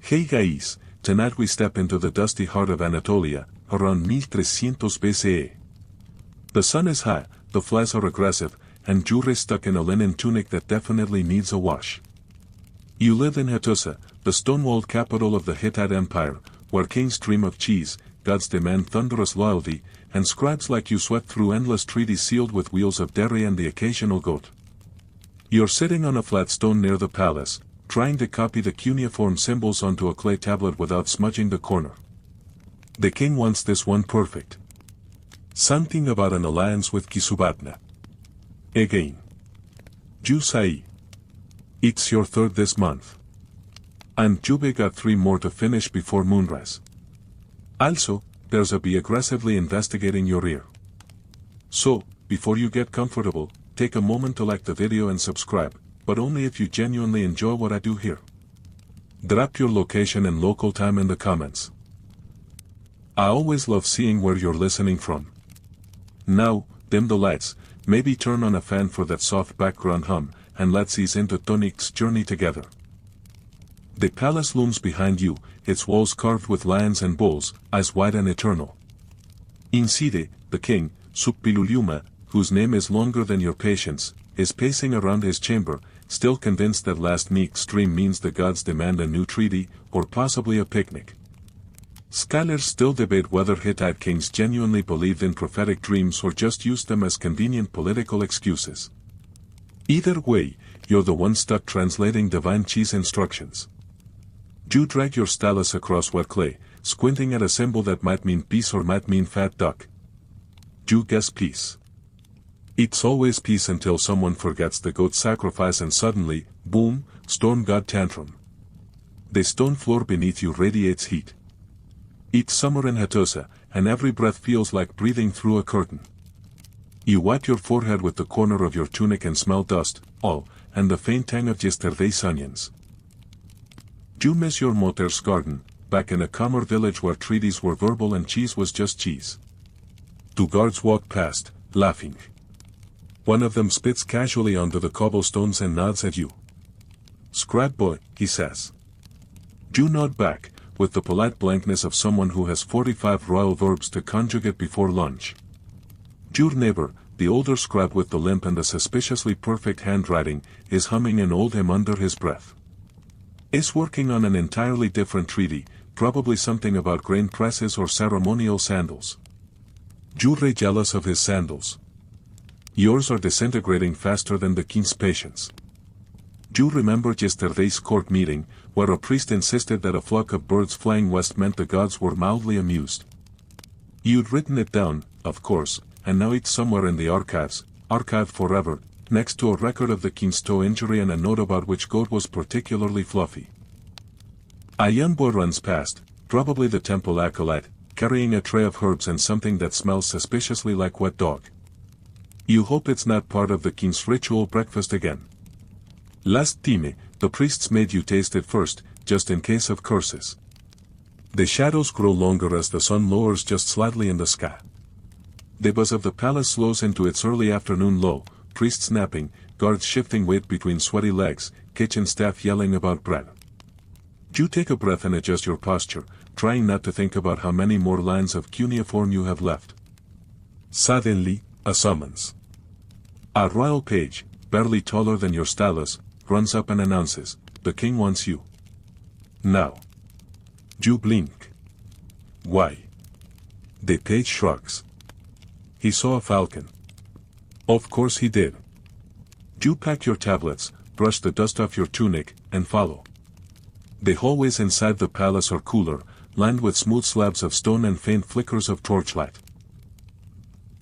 Hey guys, tonight we step into the dusty heart of Anatolia, around 1300 BCE. The sun is high, the flies are aggressive, and Jure stuck in a linen tunic that definitely needs a wash. You live in Hattusa, the stone-walled capital of the Hittite Empire, where kings dream of cheese, gods demand thunderous loyalty, and scribes like you sweat through endless treaties sealed with wheels of dairy and the occasional goat. You're sitting on a flat stone near the palace, trying to copy the cuneiform symbols onto a clay tablet without smudging the corner. The king wants this one perfect. Something about an alliance with Kisubatna. Again. Jusai. It's your third this month. And Jube got 3 more to finish before moonrise. Also, there's a bee aggressively investigating your ear. So, before you get comfortable, take a moment to like the video and subscribe, but only if you genuinely enjoy what I do here. Drop your location and local time in the comments. I always love seeing where you're listening from. Now, dim the lights, maybe turn on a fan for that soft background hum, and let's ease into Tonik's journey together. The palace looms behind you, its walls carved with lions and bulls, eyes wide and eternal. Inside, the king, Suppiluliuma, whose name is longer than your patience, is pacing around his chamber, still convinced that last week's dream means the gods demand a new treaty, or possibly a picnic. Scholars still debate whether Hittite kings genuinely believed in prophetic dreams or just used them as convenient political excuses. Either way, you're the one stuck translating divine cheese instructions. You drag your stylus across wet clay, squinting at a symbol that might mean peace or might mean fat duck. You guess peace. It's always peace until someone forgets the goat sacrifice and suddenly, boom, storm god tantrum. The stone floor beneath you radiates heat. It's summer in Hattusa, and every breath feels like breathing through a curtain. You wipe your forehead with the corner of your tunic and smell dust, oil, and the faint tang of yesterday's onions. You miss your mother's garden, back in a calmer village where treaties were verbal and cheese was just cheese. 2 guards walk past, laughing. One of them spits casually onto the cobblestones and nods at you. Scribe boy, he says. You nod back, with the polite blankness of someone who has 45 royal verbs to conjugate before lunch. Your neighbor, the older scribe with the limp and the suspiciously perfect handwriting, is humming an old hymn under his breath. Is working on an entirely different treaty, probably something about grain presses or ceremonial sandals. Jure jealous of his sandals. Yours are disintegrating faster than the king's patience. You remember yesterday's court meeting, where a priest insisted that a flock of birds flying west meant the gods were mildly amused. You'd written it down, of course, and now it's somewhere in the archives, archived forever, next to a record of the king's toe injury and a note about which goat was particularly fluffy. A young boy runs past, probably the temple acolyte, carrying a tray of herbs and something that smells suspiciously like wet dog. You hope it's not part of the king's ritual breakfast again. Last time, the priests made you taste it first, just in case of curses. The shadows grow longer as the sun lowers just slightly in the sky. The buzz of the palace slows into its early afternoon low, priests napping, guards shifting weight between sweaty legs, kitchen staff yelling about bread. You take a breath and adjust your posture, trying not to think about how many more lines of cuneiform you have left. Suddenly, a summons. A royal page, barely taller than your stylus, runs up and announces, "The king wants you." Now. You blink. Why? The page shrugs. He saw a falcon. Of course he did. You pack your tablets, brush the dust off your tunic, and follow. The hallways inside the palace are cooler, lined with smooth slabs of stone and faint flickers of torchlight.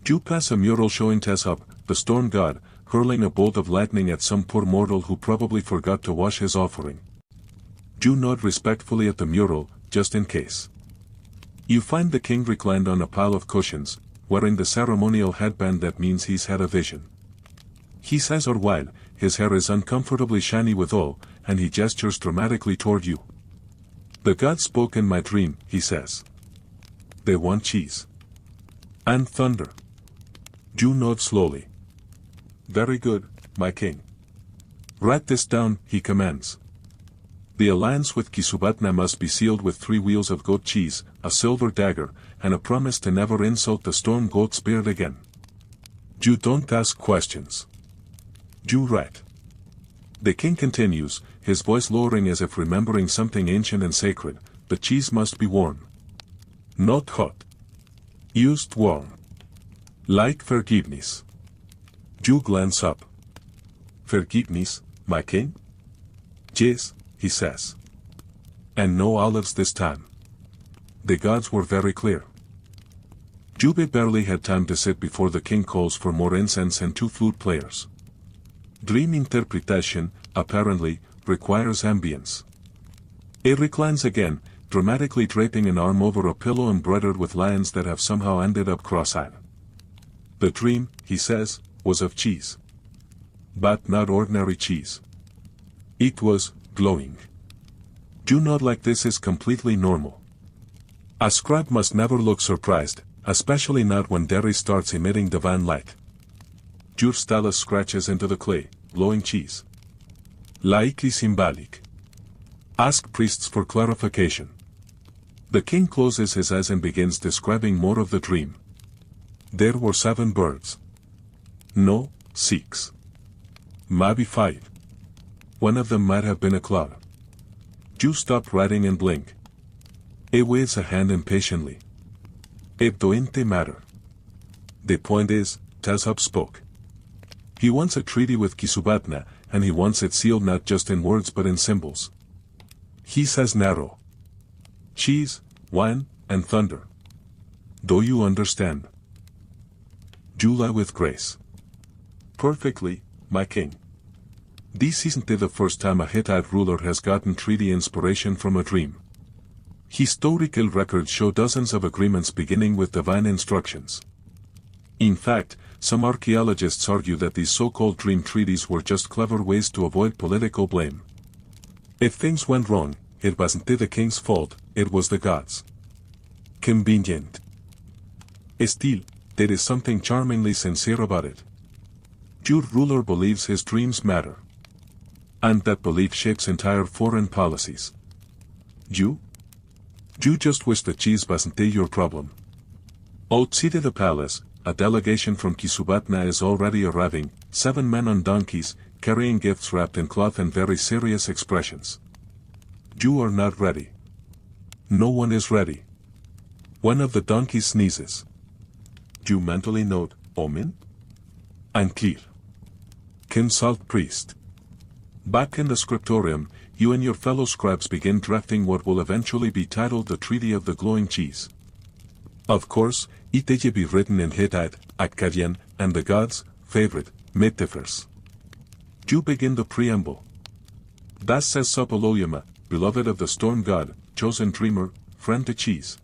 You pass a mural showing Teshub, the storm god, hurling a bolt of lightning at some poor mortal who probably forgot to wash his offering. You nod respectfully at the mural, just in case. You find the king reclined on a pile of cushions, wearing the ceremonial headband that means he's had a vision. His eyes are wide, his hair is uncomfortably shiny with oil, and he gestures dramatically toward you. "The gods spoke in my dream," he says. "They want cheese. And thunder." You nod slowly. "Very good, my king. Write this down," he commands. The alliance with Kisubatna must be sealed with 3 wheels of goat cheese, a silver dagger, and a promise to never insult the storm goat spirit again. You don't ask questions. You write. The king continues, his voice lowering as if remembering something ancient and sacred. The cheese must be warm. Not hot. Used warm. Like forgiveness. You glance up. Forgiveness, my king? Yes, he says. And no olives this time. The gods were very clear. Jube barely had time to sit before the king calls for more incense and 2 flute players. Dream interpretation, apparently, requires ambience. It reclines again, dramatically draping an arm over a pillow embroidered with lions that have somehow ended up cross-eyed. The dream, he says, was of cheese. But not ordinary cheese. It was glowing. Do not like this is completely normal. A scribe must never look surprised, especially not when Derry starts emitting divine light. Your stylus scratches into the clay, glowing cheese. Laically symbolic. Ask priests for clarification. The king closes his eyes and begins describing more of the dream. There were 7 birds. No, 6. Maybe 5. One of them might have been a cloud. You stop writing and blink. He waves a hand impatiently. It doesn't matter. The point is, Tezhub spoke. He wants a treaty with Kisubatna, and he wants it sealed not just in words but in symbols. He says narrow. Cheese, wine, and thunder. Do you understand? July with grace. Perfectly, my king. This isn't the first time a Hittite ruler has gotten treaty inspiration from a dream. Historical records show dozens of agreements beginning with divine instructions. In fact, some archaeologists argue that these so-called dream treaties were just clever ways to avoid political blame. If things went wrong, it wasn't the king's fault, it was the gods. Convenient. Still, there is something charmingly sincere about it. Your ruler believes his dreams matter. And that belief shapes entire foreign policies. You just wish the cheese wasn't your problem. Outside the palace, a delegation from Kisubatna is already arriving, 7 men on donkeys, carrying gifts wrapped in cloth and very serious expressions. You are not ready. No one is ready. One of the donkeys sneezes. You mentally note, Omen? Unclear. Consult priest. Back in the scriptorium, you and your fellow scribes begin drafting what will eventually be titled the Treaty of the Glowing Cheese. Of course, it will be written in Hittite, Akkadian, and the gods' favorite, metaphors. You begin the preamble. Das says Sapoloyama, beloved of the storm god, chosen dreamer, friend to cheese.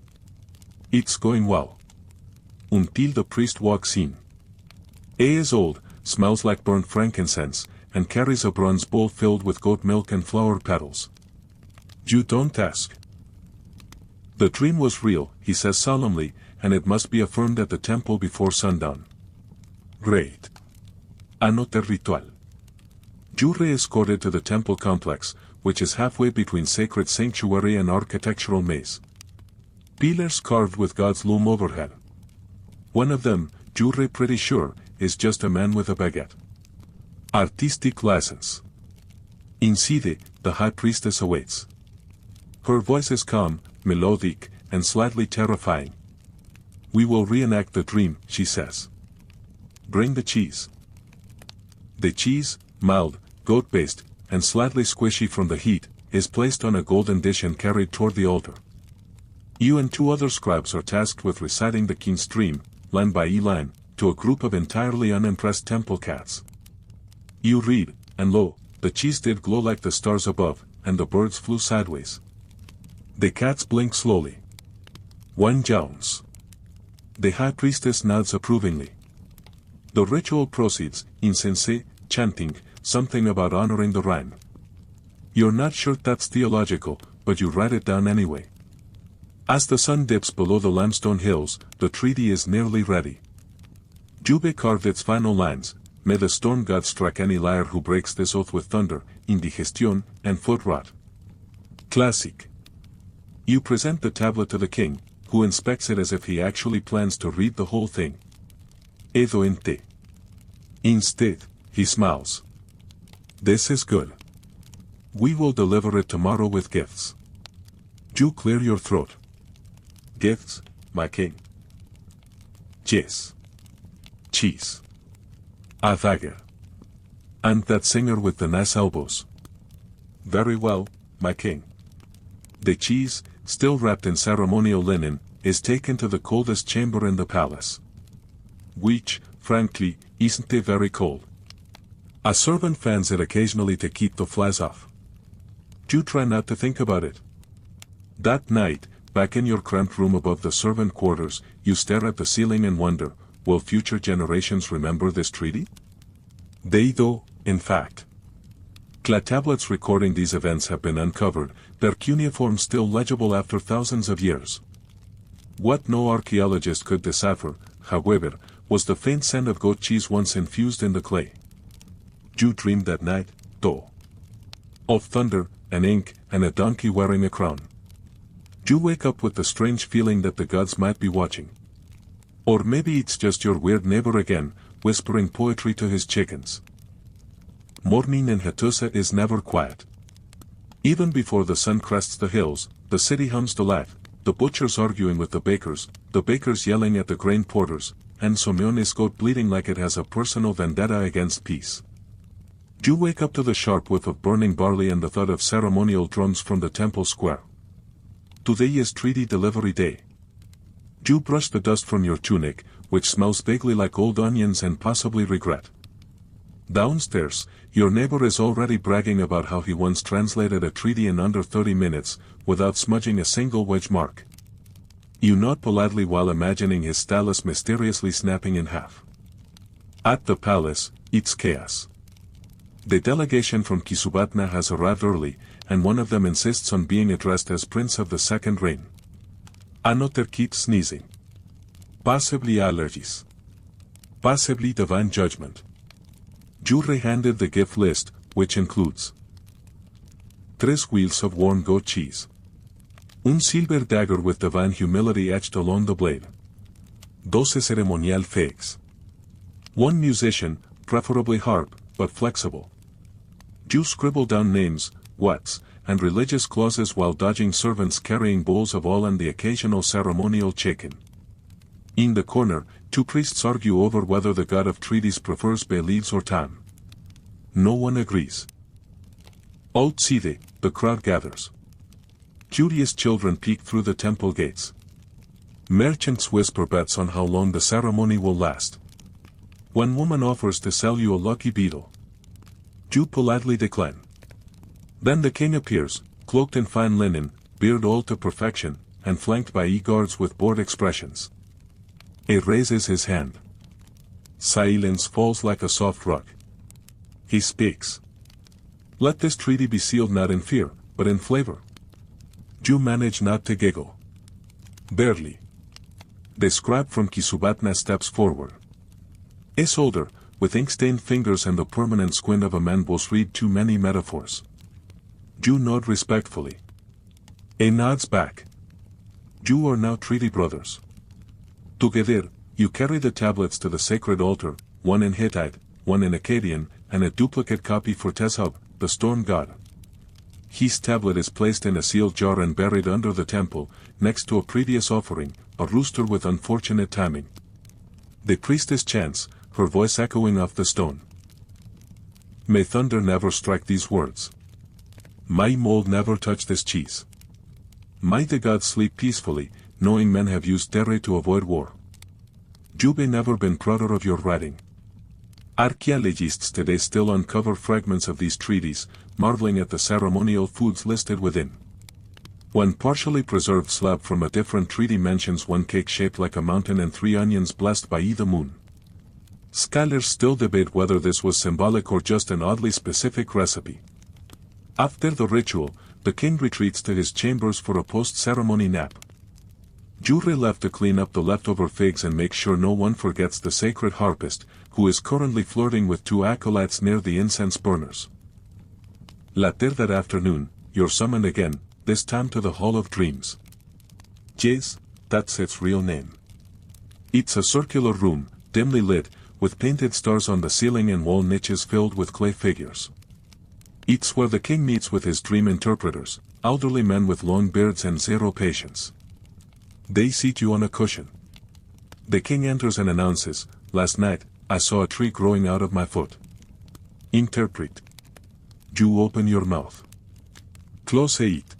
It's going well. Until the priest walks in. He is old, smells like burnt frankincense, and carries a bronze bowl filled with goat milk and flower petals. You don't ask. The dream was real, he says solemnly, and it must be affirmed at the temple before sundown. Great. Anote ritual. You re-escorted to the temple complex, which is halfway between sacred sanctuary and architectural maze. Pillars carved with gods loom overhead. One of them, you're pretty sure, is just a man with a baguette. Artistic license. Inside, the high priestess awaits. Her voice is calm, melodic, and slightly terrifying. We will reenact the dream, she says. Bring the cheese. The cheese, mild, goat-based, and slightly squishy from the heat, is placed on a golden dish and carried toward the altar. You and 2 other scribes are tasked with reciting the king's dream, line by line, to a group of entirely unimpressed temple cats. You read, and lo, the cheese did glow like the stars above, and the birds flew sideways. The cats blink slowly. 1 jounce. The high priestess nods approvingly. The ritual proceeds, incense, chanting, something about honoring the rhyme. You're not sure that's theological, but you write it down anyway. As the sun dips below the limestone hills, the treaty is nearly ready. Jube carved its final lines, may the storm god strike any liar who breaks this oath with thunder, indigestion, and foot rot. Classic. You present the tablet to the king, who inspects it as if he actually plans to read the whole thing. Edoente. Instead, he smiles. This is good. We will deliver it tomorrow with gifts. You clear your throat. Gifts, my king? Yes. Cheese. A dagger. And that singer with the nice elbows. Very well, my king. The cheese, still wrapped in ceremonial linen, is taken to the coldest chamber in the palace. Which, frankly, isn't very cold. A servant fans it occasionally to keep the flies off. Do try not to think about it. That night, back in your cramped room above the servant quarters, you stare at the ceiling and wonder, will future generations remember this treaty? They do, in fact. Tablets recording these events have been uncovered, their cuneiform still legible after thousands of years. What no archaeologist could decipher, however, was the faint scent of goat cheese once infused in the clay. You dreamed that night, though. Of thunder, and ink, and a donkey wearing a crown. You wake up with the strange feeling that the gods might be watching. Or maybe it's just your weird neighbor again, whispering poetry to his chickens. Morning in Hattusa is never quiet. Even before the sun crests the hills, the city hums to life, the butchers arguing with the bakers yelling at the grain porters, and Someone's goat bleating like it has a personal vendetta against peace. You wake up to the sharp whiff of burning barley and the thud of ceremonial drums from the temple square. Today is treaty delivery day. You brush the dust from your tunic, which smells vaguely like old onions and possibly regret. Downstairs, your neighbor is already bragging about how he once translated a treaty in under 30 minutes, without smudging a single wedge mark. You nod politely while imagining his stylus mysteriously snapping in half. At the palace, it's chaos. The delegation from Kisubatna has arrived early, and one of them insists on being addressed as Prince of the Second Reign. Another keeps sneezing. Possibly allergies. Possibly divine judgment. Jure handed the gift list, which includes 3 wheels of warm goat cheese. Un silver dagger with divine humility etched along the blade. 12 ceremonial figs. 1 musician, preferably harp, but flexible. You scribble down names, whats, and religious clauses while dodging servants carrying bowls of oil and the occasional ceremonial chicken. In the corner, 2 priests argue over whether the god of treaties prefers bay leaves or thyme. No one agrees. Outside, the crowd gathers. Curious children peek through the temple gates. Merchants whisper bets on how long the ceremony will last. One woman offers to sell you a lucky beetle. You politely decline. Then the king appears, cloaked in fine linen, beard oiled to perfection, and flanked by guards with bored expressions. He raises his hand. Silence falls like a soft rug. He speaks. Let this treaty be sealed not in fear, but in flavor. You manage not to giggle. Barely. The scribe from Kisubatna steps forward. Is older, with ink-stained fingers and the permanent squint of a man who's read too many metaphors. You nod respectfully. He nods back. You are now treaty brothers. Together, you carry the tablets to the sacred altar, one in Hittite, one in Akkadian, and a duplicate copy for Teshub, the storm god. His tablet is placed in a sealed jar and buried under the temple, next to a previous offering, a rooster with unfortunate timing. The priestess chants, her voice echoing off the stone. May thunder never strike these words. May mold never touch this cheese. May the gods sleep peacefully, knowing men have used terror to avoid war. Jube never been prouder of your writing. Archaeologists today still uncover fragments of these treaties, marveling at the ceremonial foods listed within. One partially preserved slab from a different treaty mentions 1 cake shaped like a mountain and 3 onions blessed by the moon. Scholars still debate whether this was symbolic or just an oddly specific recipe. After the ritual, the king retreats to his chambers for a post-ceremony nap. Jure left to clean up the leftover figs and make sure no one forgets the sacred harpist, who is currently flirting with 2 acolytes near the incense burners. Later that afternoon, you're summoned again, this time to the Hall of Dreams. Yes, that's its real name. It's a circular room, dimly lit, with painted stars on the ceiling and wall niches filled with clay figures. It's where the king meets with his dream interpreters, elderly men with long beards and zero patience. They seat you on a cushion. The king enters and announces, "Last night, I saw a tree growing out of my foot." Interpret. You open your mouth. Close it.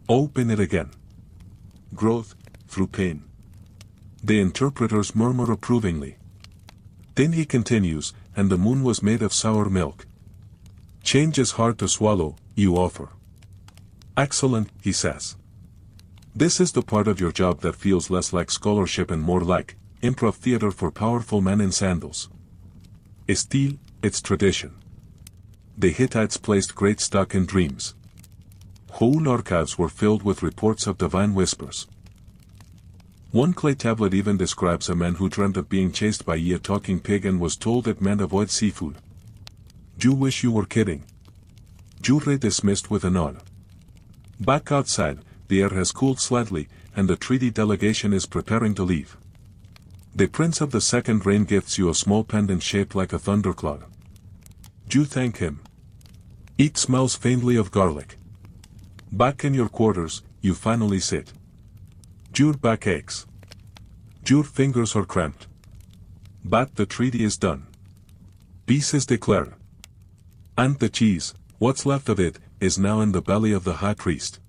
Open it again. Growth, through pain. The interpreters murmur approvingly. Then he continues, "And the moon was made of sour milk." Change is hard to swallow, you offer. "Excellent," he says. "This is the part of your job that feels less like scholarship and more like improv theater for powerful men in sandals." Style, it's tradition. The Hittites placed great stock in dreams. Whole archives were filled with reports of divine whispers. One clay tablet even describes a man who dreamt of being chased by a talking pig and was told it meant avoid seafood. You wish you were kidding. Jury dismissed with a nod. Back outside, the air has cooled slightly, and the treaty delegation is preparing to leave. The prince of the second rain gifts you a small pendant shaped like a thundercloud. You thank him. It smells faintly of garlic. Back in your quarters, you finally sit. Your back aches. Your fingers are cramped. But the treaty is done. Peace is declared. And the cheese, what's left of it, is now in the belly of the high priest.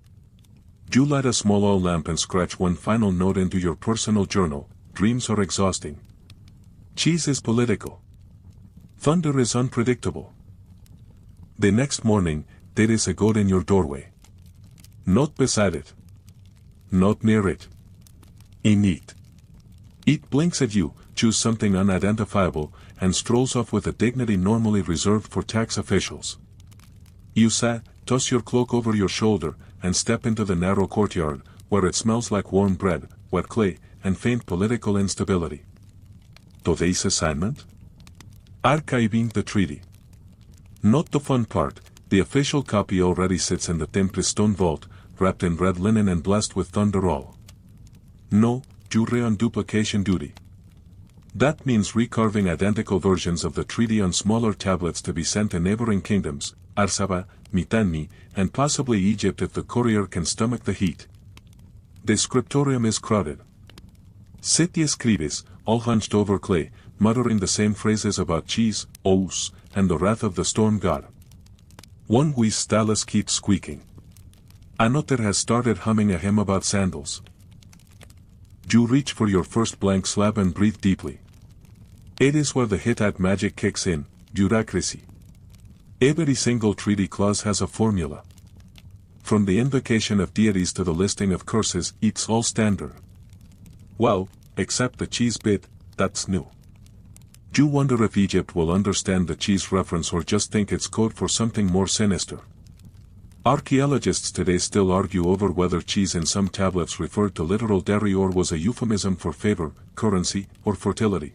You light a small oil lamp and scratch one final note into your personal journal. Dreams are exhausting. Cheese is political. Thunder is unpredictable. The next morning, there is a goat in your doorway. Not beside it. Not near it. In it. It blinks at you, chews something unidentifiable, and strolls off with a dignity normally reserved for tax officials. You sigh, toss your cloak over your shoulder, and step into the narrow courtyard, where it smells like warm bread, wet clay, and faint political instability. Today's assignment? Archiving the treaty. Not the fun part, the official copy already sits in the temple stone vault, wrapped in red linen and blessed with thunderall. No, jury on duplication duty. That means recarving identical versions of the treaty on smaller tablets to be sent to neighboring kingdoms, Arsaba, Mitanni, and possibly Egypt if the courier can stomach the heat. The scriptorium is crowded. Sit the scribes, all hunched over clay, muttering the same phrases about cheese, ous, and the wrath of the storm god. One whose stylus keeps squeaking. Another has started humming a hymn about sandals. You reach for your first blank slab and breathe deeply. It is where the Hittite magic kicks in, bureaucracy. Every single treaty clause has a formula. From the invocation of deities to the listing of curses, it's all standard. Well, except the cheese bit, that's new. You wonder if Egypt will understand the cheese reference or just think it's code for something more sinister. Archaeologists today still argue over whether cheese in some tablets referred to literal dairy or was a euphemism for favor, currency, or fertility.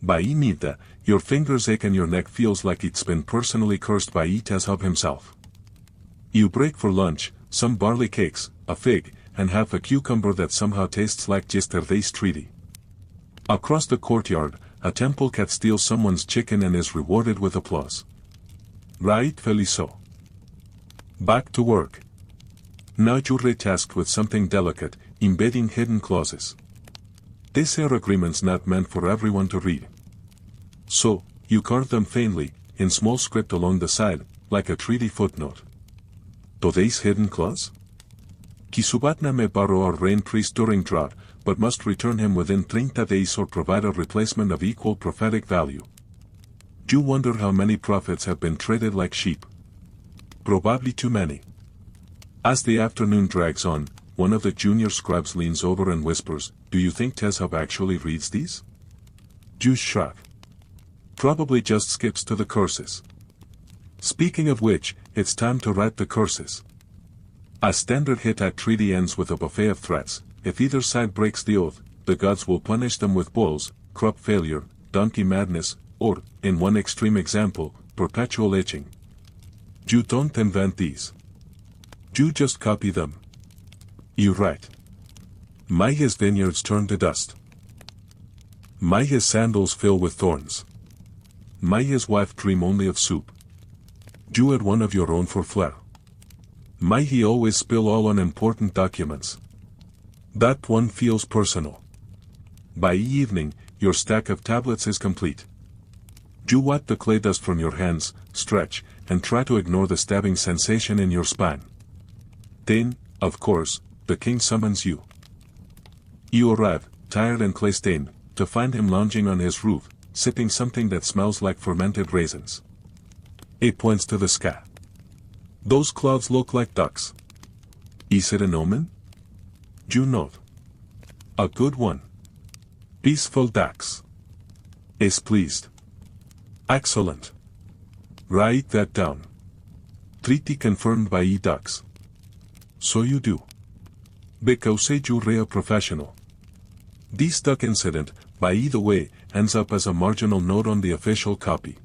By Imita, your fingers ache and your neck feels like it's been personally cursed by Itashab himself. You break for lunch, some barley cakes, a fig, and half a cucumber that somehow tastes like yesterday's treaty. Across the courtyard, a temple cat steals someone's chicken and is rewarded with applause. Right, Feliso. Back to work. Now you're tasked with something delicate, embedding hidden clauses. These are agreements not meant for everyone to read. So, you carve them faintly, in small script along the side, like a treaty footnote. Today's hidden clause? Kisubatna may borrow our rain priest during drought, but must return him within 30 days or provide a replacement of equal prophetic value. You wonder how many prophets have been traded like sheep. Probably too many. As the afternoon drags on, one of the junior scribes leans over and whispers, "Do you think Teshub actually reads these?" You shrug. Probably just skips to the curses. Speaking of which, it's time to write the curses. A standard Hittite treaty ends with a buffet of threats. If either side breaks the oath, the gods will punish them with bulls, crop failure, donkey madness, or, in one extreme example, perpetual itching. You don't invent these. You just copy them. You write. May his vineyards turn to dust. May his sandals fill with thorns. May his wife dream only of soup. You add one of your own for flair. May he always spill all unimportant documents. That one feels personal. By evening, your stack of tablets is complete. You wipe the clay dust from your hands, stretch, and try to ignore the stabbing sensation in your spine. Then, of course, the king summons you. You arrive, tired and clay-stained, to find him lounging on his roof, sipping something that smells like fermented raisins. He points to the sky. Those clouds look like ducks. Is it an omen? You nod. A good one. Peaceful ducks. Is pleased. Excellent. Write that down. Treaty confirmed by ducks. So you do. Because you're a professional. This duck incident, by the way, ends up as a marginal note on the official copy.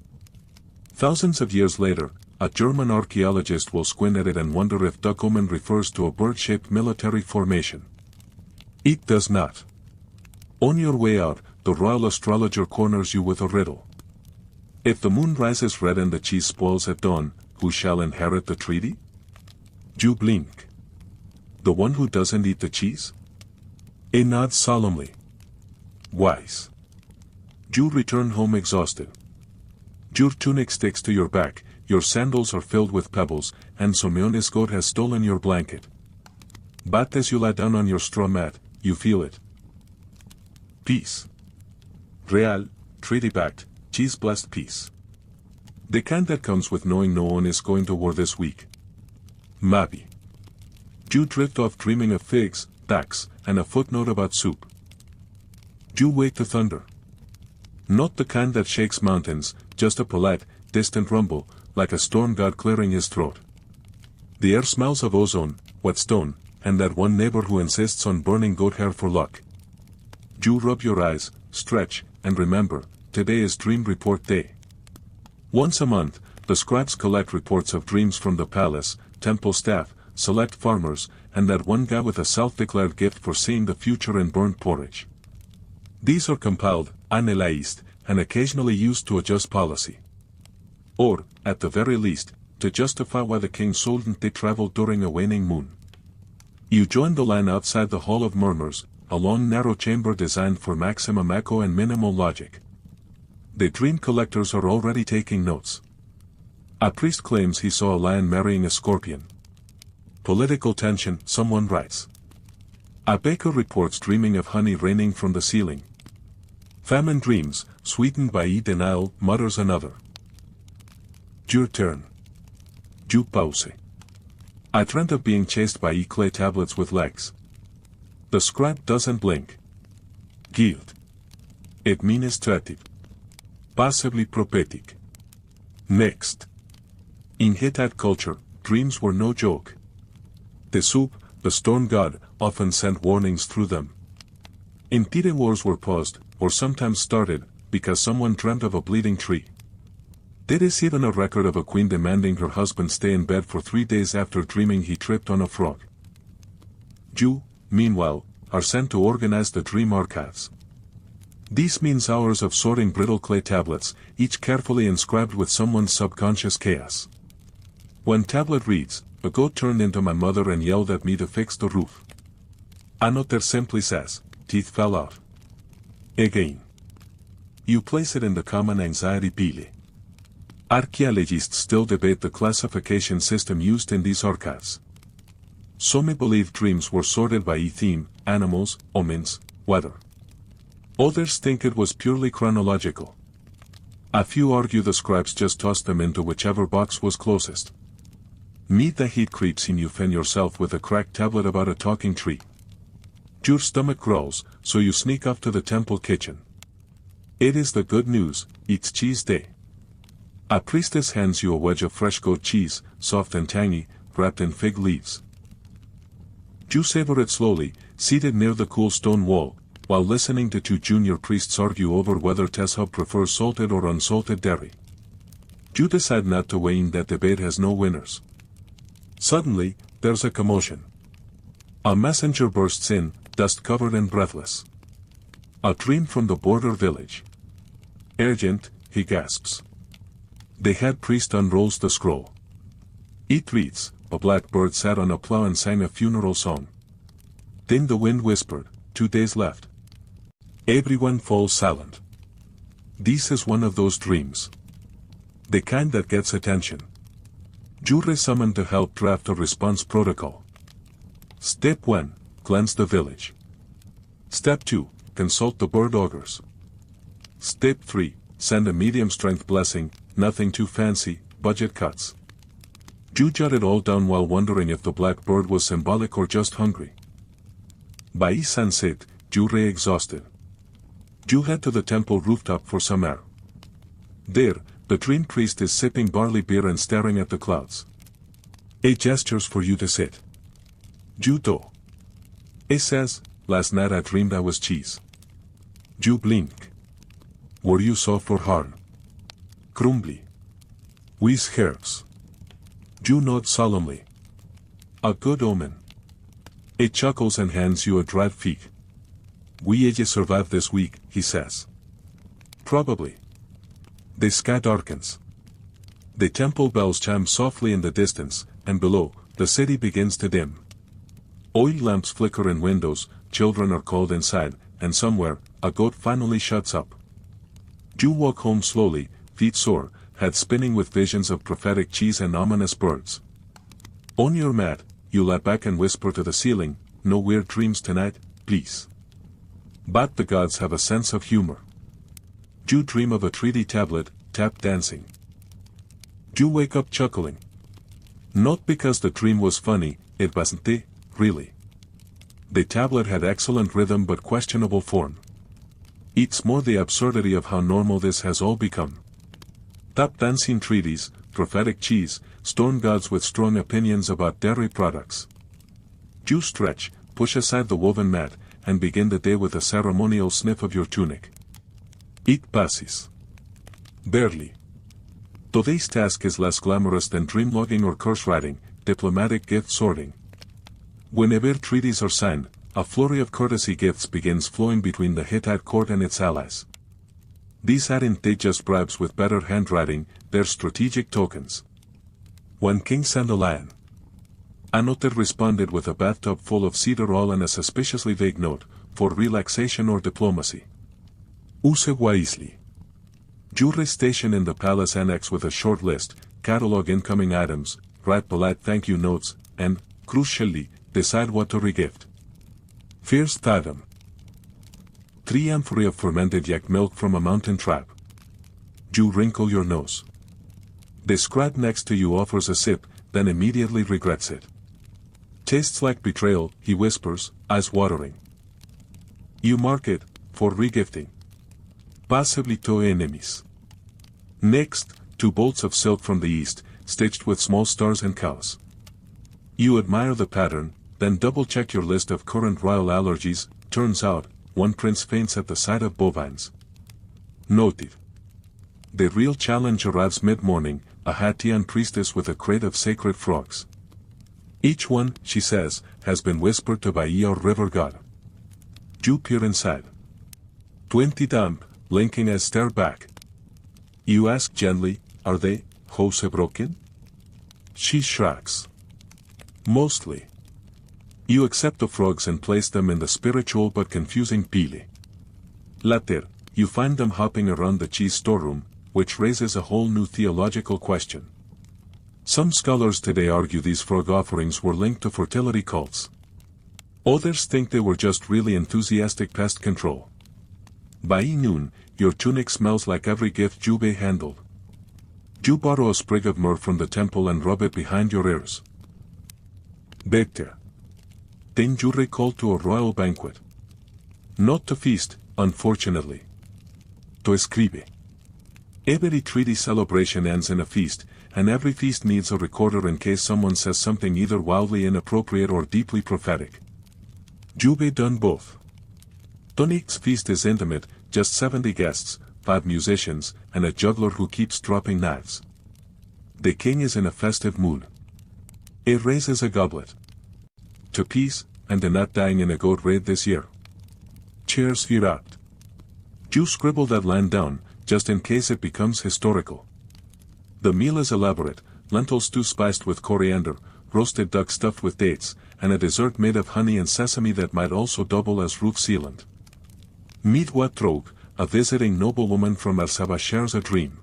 Thousands of years later, a German archaeologist will squint at it and wonder if duck omen refers to a bird-shaped military formation. It does not. On your way out, the royal astrologer corners you with a riddle. If the moon rises red and the cheese spoils at dawn, who shall inherit the treaty? You blink. The one who doesn't eat the cheese? He nods solemnly. Wise. You return home exhausted. Your tunic sticks to your back, your sandals are filled with pebbles, and Someone's goat has stolen your blanket. But as you lie down on your straw mat, you feel it. Peace. Real, treaty-backed, cheese-blessed peace. The kind that comes with knowing no one is going to war this week. Maybe. You drift off dreaming of figs, ducks, and a footnote about soup. You wake to thunder. Not the kind that shakes mountains, just a polite, distant rumble, like a storm god clearing his throat. The air smells of ozone, wet stone, and that one neighbor who insists on burning goat hair for luck. You rub your eyes, stretch, and remember, today is Dream Report Day. Once a month, the scribes collect reports of dreams from the palace, temple staff, select farmers, and that one guy with a self-declared gift for seeing the future in burnt porridge. These are compiled, analyzed, and occasionally used to adjust policy. Or, at the very least, to justify why the king shouldn't travel during a waning moon. You join the line outside the Hall of Murmurs, a long narrow chamber designed for maximum echo and minimal logic. The dream collectors are already taking notes. A priest claims he saw a lion marrying a scorpion. Political tension, someone writes. A baker reports dreaming of honey raining from the ceiling. Famine dreams, sweetened by denial, mutters another. Your turn. You pause. I dreamt of being chased by clay tablets with legs. The scribe doesn't blink. Guilt. Administrative. Possibly prophetic. Next. In Hittite culture, dreams were no joke. The soup, the storm god, often sent warnings through them. Entire wars were paused, or sometimes started, because someone dreamt of a bleeding tree. There is even a record of a queen demanding her husband stay in bed for 3 days after dreaming he tripped on a frog. You, meanwhile, are sent to organize the dream archives. This means hours of sorting brittle clay tablets, each carefully inscribed with someone's subconscious chaos. One tablet reads, "A goat turned into my mother and yelled at me to fix the roof." Another simply says, "Teeth fell out." Again. You place it in the common anxiety pile. Archaeologists still debate the classification system used in these archives. Some believe dreams were sorted by theme, animals, omens, weather. Others think it was purely chronological. A few argue the scribes just tossed them into whichever box was closest. Meet the heat creeps in you find yourself with a cracked tablet about a talking tree. Your stomach growls, so you sneak off to the temple kitchen. It is the good news, it's cheese day. A priestess hands you a wedge of fresh goat cheese, soft and tangy, wrapped in fig leaves. You savor it slowly, seated near the cool stone wall, while listening to 2 junior priests argue over whether Teshub prefers salted or unsalted dairy. You decide not to weigh in that debate has no winners. Suddenly, there's a commotion. A messenger bursts in, dust-covered and breathless. A dream from the border village. Urgent, he gasps. The head priest unrolls the scroll. It reads, a blackbird sat on a plow and sang a funeral song. Then the wind whispered, 2 days left. Everyone falls silent. This is one of those dreams. The kind that gets attention. Jure summoned to help draft a response protocol. Step 1, cleanse the village. Step 2, consult the bird augurs. Step 3, send a medium-strength blessing, nothing too fancy, budget cuts. Ju jotted all down while wondering if the blackbird was symbolic or just hungry. By sunset, Jure exhausted. Ju head to the temple rooftop for some air. There, the dream priest is sipping barley beer and staring at the clouds. He gestures for you to sit. Ju do. He says, last night I dreamed I was cheese. Ju blink. Were you soft or hard? Crumbly. With herbs. Ju nods solemnly. A good omen. He chuckles and hands you a dried fig. We age survive this week, he says. Probably. The sky darkens. The temple bells chime softly in the distance, and below, the city begins to dim. Oil lamps flicker in windows, children are called inside, and somewhere, a goat finally shuts up. Ju walk home slowly, feet sore, head spinning with visions of prophetic cheese and ominous birds. On your mat, you lie back and whisper to the ceiling, no weird dreams tonight, please. But the gods have a sense of humor. Ju dream of a treaty tablet, tap dancing. Ju wake up chuckling. Not because the dream was funny, it wasn't really. The tablet had excellent rhythm but questionable form. It's more the absurdity of how normal this has all become. Tap dancing treaties, prophetic cheese, storm gods with strong opinions about dairy products. Ju stretch, push aside the woven mat, and begin the day with a ceremonial sniff of your tunic. It passes. Barely. Today's task is less glamorous than dream logging or curse writing, diplomatic gift sorting. Whenever treaties are signed, a flurry of courtesy gifts begins flowing between the Hittite court and its allies. These aren't just bribes with better handwriting, they're strategic tokens. One king sent a lion. Another responded with a bathtub full of cedar oil and a suspiciously vague note, for relaxation or diplomacy. Use wisely. Jure station in the palace annex with a short list, catalog incoming items, write polite thank you notes, and, crucially, decide what to regift. First item. 3 amphorae of fermented yak milk from a mountain tribe. Ju wrinkle your nose. The scribe next to you offers a sip, then immediately regrets it. Tastes like betrayal, he whispers, eyes watering. You mark it, for regifting. Possibly to enemies. Next, 2 bolts of silk from the east, stitched with small stars and cows. You admire the pattern, then double-check your list of current royal allergies, turns out, one prince faints at the sight of bovines. Noted. The real challenge arrives mid-morning, a Haitian priestess with a crate of sacred frogs. Each one, she says, has been whispered to by your river god. You peer inside. 20 damp, blinking as stare back. You ask gently, are they, hose broken? She shrugs. Mostly. You accept the frogs and place them in the spiritual but confusing pile. Later, you find them hopping around the cheese storeroom, which raises a whole new theological question. Some scholars today argue these frog offerings were linked to fertility cults. Others think they were just really enthusiastic pest control. By noon, your tunic smells like every gift Jube handled. You borrow a sprig of myrrh from the temple and rub it behind your ears. Better. Then you recall to a royal banquet. Not to feast, unfortunately. To escribe. Every treaty celebration ends in a feast, and every feast needs a recorder in case someone says something either wildly inappropriate or deeply prophetic. Jube done both. Tonik's feast is intimate, just 70 guests, 5 musicians, and a juggler who keeps dropping knives. The king is in a festive mood. It raises a goblet. To peace, and the not dying in a goat raid this year. Cheers Virat. You scribble that line down, just in case it becomes historical. The meal is elaborate, lentil stew spiced with coriander, roasted duck stuffed with dates, and a dessert made of honey and sesame that might also double as roof sealant. Meet what Trog, a visiting noblewoman from Arsaba shares a dream.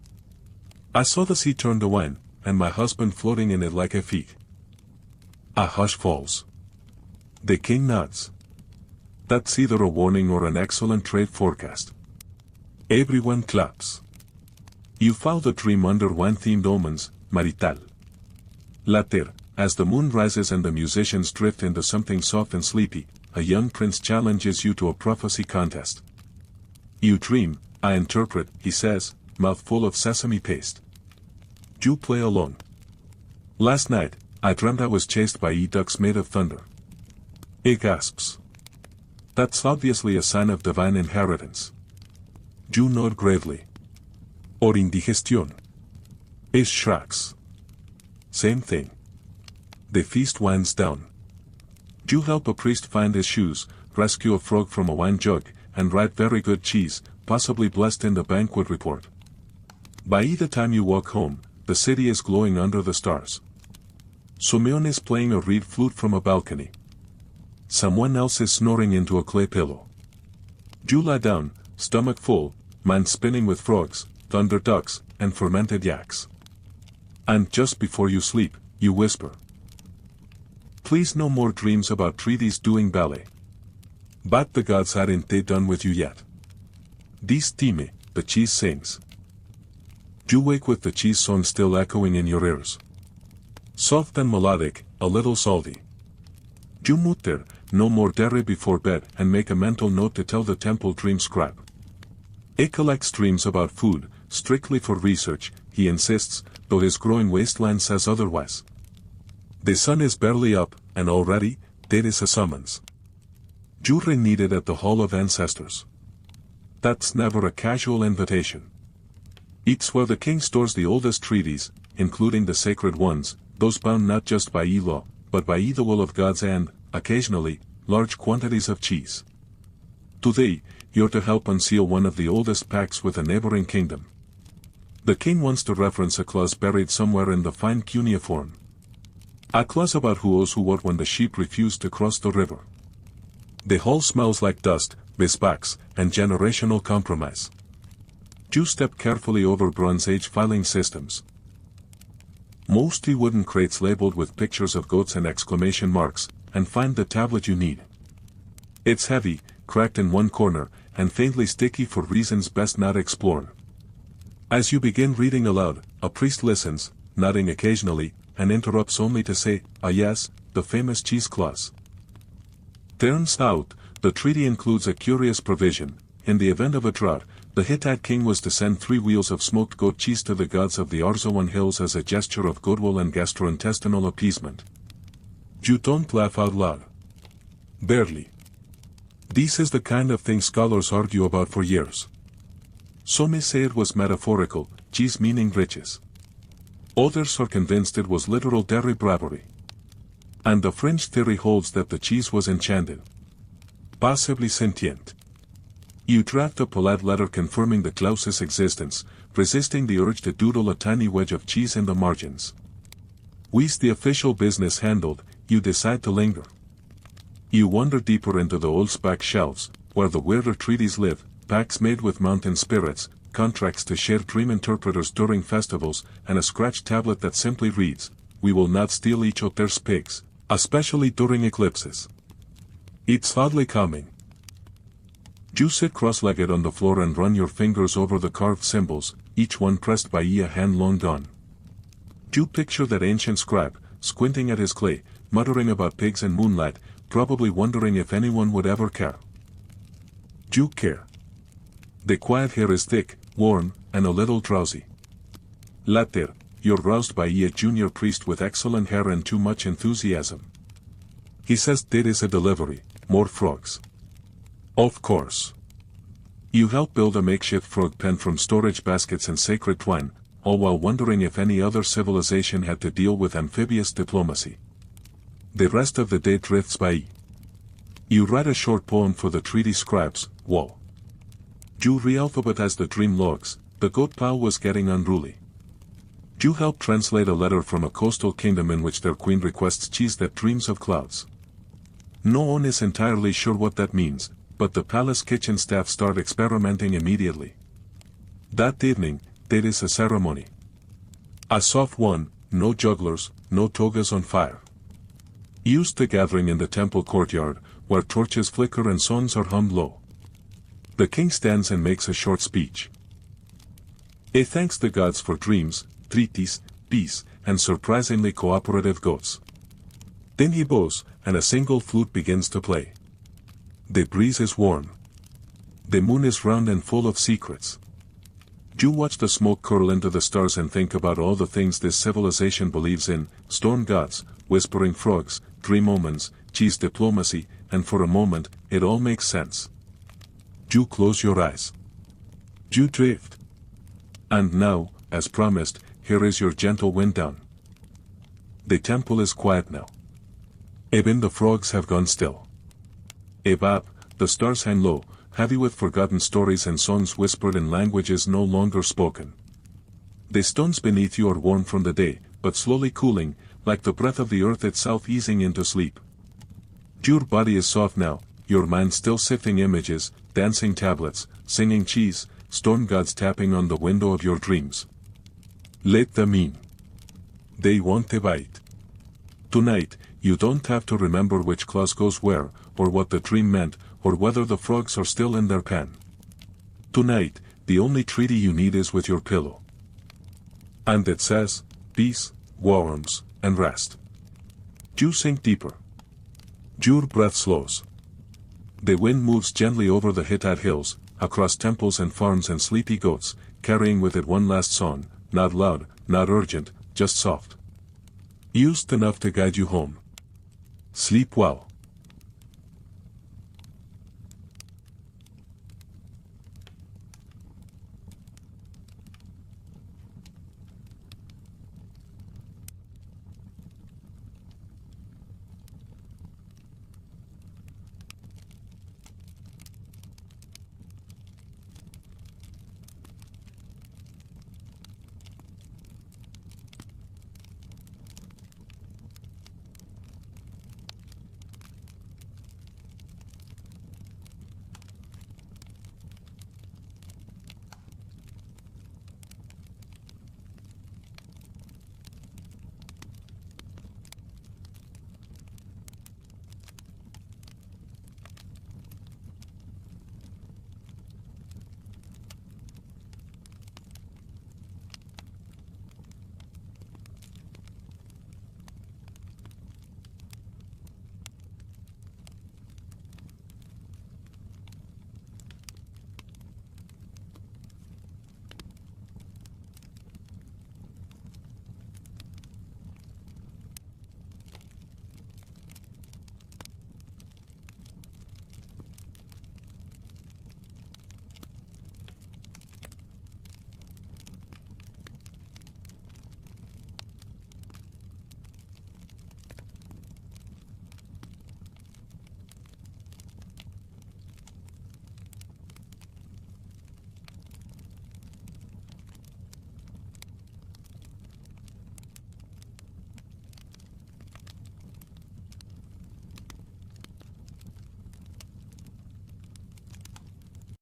I saw the sea turn to wine, and my husband floating in it like a fig. A hush falls. The king nods. That's either a warning or an excellent trade forecast. Everyone claps. You follow the dream under wine-themed omens, marital. Later, as the moon rises and the musicians drift into something soft and sleepy, a young prince challenges you to a prophecy contest. You dream, I interpret, he says, mouth full of sesame paste. You play along. Last night, I dreamt I was chased by ducks made of thunder. He gasps. That's obviously a sign of divine inheritance. You nod gravely. Or indigestion. Ace shrugs. Same thing. The feast winds down. You help a priest find his shoes, rescue a frog from a wine jug, and write very good cheese, possibly blessed in the banquet report. By the time you walk home, the city is glowing under the stars. Simeon is playing a reed flute from a balcony. Someone else is snoring into a clay pillow. You lie down, stomach full, mind spinning with frogs, thunder ducks, and fermented yaks. And just before you sleep, you whisper. Please no more dreams about treaties doing ballet. But the gods hadn't they done with you yet. Dis time, the cheese sings. You wake with the cheese song still echoing in your ears. Soft and melodic, a little salty. You mutter, no more dairy before bed and make a mental note to tell the temple dream scribe. It collects dreams about food, strictly for research, he insists, though his growing waistline says otherwise. The sun is barely up, and already, there is a summons. Jury needed at the Hall of Ancestors. That's never a casual invitation. It's where the king stores the oldest treaties, including the sacred ones, those bound not just by law, but by the will of gods and, occasionally, large quantities of cheese. Today, you're to help unseal one of the oldest pacts with a neighboring kingdom. The king wants to reference a clause buried somewhere in the fine cuneiform. A clause about who owes who what when the sheep refuse to cross the river. The hall smells like dust, bespox, and generational compromise. You step carefully over Bronze Age filing systems. Mostly wooden crates labeled with pictures of goats and exclamation marks, and find the tablet you need. It's heavy, cracked in one corner, and faintly sticky for reasons best not explored. As you begin reading aloud, a priest listens, nodding occasionally, and interrupts only to say, "Ah yes, the famous cheese clause." Turns out, the treaty includes a curious provision. In the event of a drought, the Hittite king was to send 3 wheels of smoked goat cheese to the gods of the Arzawan hills as a gesture of goodwill and gastrointestinal appeasement. You don't laugh out loud. Barely. This is the kind of thing scholars argue about for years. Some say it was metaphorical, cheese meaning riches. Others are convinced it was literal dairy bravery. And the fringe theory holds that the cheese was enchanted. Possibly sentient. You draft a polite letter confirming the clause's existence, resisting the urge to doodle a tiny wedge of cheese in the margins. With the official business handled, you decide to linger. You wander deeper into the old back shelves, where the weirder treaties live, pacts made with mountain spirits, contracts to share dream interpreters during festivals, and a scratch tablet that simply reads, "We will not steal each other's pigs, especially during eclipses." It's oddly calming. You sit cross-legged on the floor and run your fingers over the carved symbols, each one pressed by a hand long gone. You picture that ancient scribe, squinting at his clay, muttering about pigs and moonlight, probably wondering if anyone would ever care. You care. The quiet hair is thick, worn, and a little drowsy. Later, you're roused by a junior priest with excellent hair and too much enthusiasm. He says there is a delivery, more frogs. Of course. You help build a makeshift frog pen from storage baskets and sacred twine, all while wondering if any other civilization had to deal with amphibious diplomacy. The rest of the day drifts by. You write a short poem for the treaty scribes, wall. You re-alphabetize the dream logs. The goat pile was getting unruly. You help translate a letter from a coastal kingdom in which their queen requests cheese that dreams of clouds. No one is entirely sure what that means, but the palace kitchen staff start experimenting immediately. That evening, there is a ceremony. A soft one, no jugglers, no togas on fire. Used to gathering in the temple courtyard, where torches flicker and songs are hummed low. The king stands and makes a short speech. He thanks the gods for dreams, treaties, peace, and surprisingly cooperative goats. Then he bows, and a single flute begins to play. The breeze is warm. The moon is round and full of secrets. You watch the smoke curl into the stars and think about all the things this civilization believes in: storm gods, whispering frogs, dream omens, cheese diplomacy, and for a moment, it all makes sense. You close your eyes. You drift. And now, as promised, here is your gentle wind down. The temple is quiet now. Even the frogs have gone still. Above, the stars hang low, heavy with forgotten stories and songs whispered in languages no longer spoken. The stones beneath you are warm from the day, but slowly cooling, like the breath of the earth itself easing into sleep. Your body is soft now, your mind still sifting images, dancing tablets, singing cheese, storm gods tapping on the window of your dreams. Let them in. They want a bite. Tonight, you don't have to remember which clause goes where, or what the dream meant, or whether the frogs are still in their pen. Tonight, the only treaty you need is with your pillow. And it says, peace, warmth, and rest. You sink deeper. Your breath slows. The wind moves gently over the Hittite hills, across temples and farms and sleepy goats, carrying with it one last song, not loud, not urgent, just soft. Used enough to guide you home. Sleep well.